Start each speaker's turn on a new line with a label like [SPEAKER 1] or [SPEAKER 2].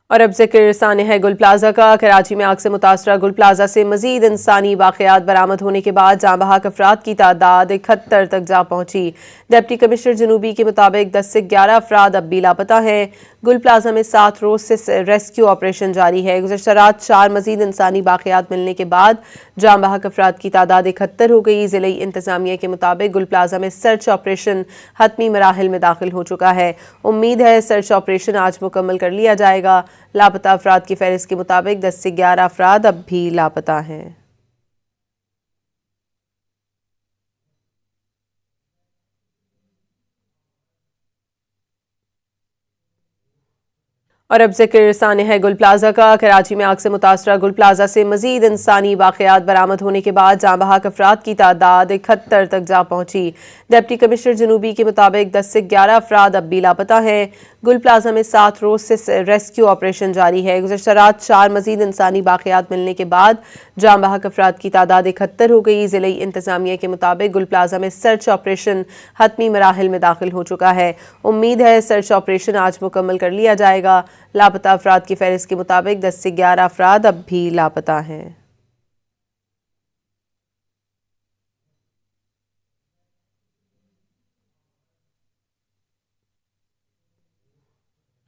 [SPEAKER 1] اور اب ذکر ثانیہ ہے گل پلازا کا۔ کراچی میں آگ سے متاثرہ گل پلازا سے مزید انسانی واقعات برآمد ہونے کے بعد جاں بحق افراد کی تعداد 71 تک جا پہنچی۔ ڈپٹی کمشنر جنوبی کے مطابق 10 سے 11 افراد اب بھی لاپتہ ہیں۔ گل پلازا میں 7 روز سے ریسکیو آپریشن جاری ہے۔ گزشتہ رات 4 مزید انسانی باقیات ملنے کے بعد جاں بحق افراد کی تعداد 71 ہو گئی۔ ضلعی انتظامیہ کے مطابق گل پلازا میں سرچ آپریشن حتمی مراحل میں داخل ہو چکا ہے۔ امید ہے سرچ آپریشن آج مکمل کر لیا جائے گا۔ لاپتہ افراد کی فہرست کے مطابق 10 سے 11 افراد اب بھی لاپتہ ہیں۔ اور اب ذکر ثانیہ ہے گل پلازا کا۔ کراچی میں آگ سے متاثرہ گل پلازا سے مزید انسانی واقعات برآمد ہونے کے بعد جاں بحق افراد کی تعداد 71 تک جا پہنچی۔ ڈپٹی کمشنر جنوبی کے مطابق 10 سے 11 افراد اب بھی لاپتہ ہیں۔ گل پلازا میں 7 روز سے ریسکیو آپریشن جاری ہے۔ گزشتہ رات 4 مزید انسانی باقیات ملنے کے بعد جاں بحق افراد کی تعداد 71 ہو گئی۔ ضلعی انتظامیہ کے مطابق گل پلازا میں سرچ آپریشن حتمی مراحل میں داخل ہو چکا ہے۔ امید ہے سرچ آپریشن آج مکمل کر لیا جائے گا۔ لاپتہ افراد کی فہرست کے مطابق 10 سے 11 افراد اب بھی لاپتہ ہیں۔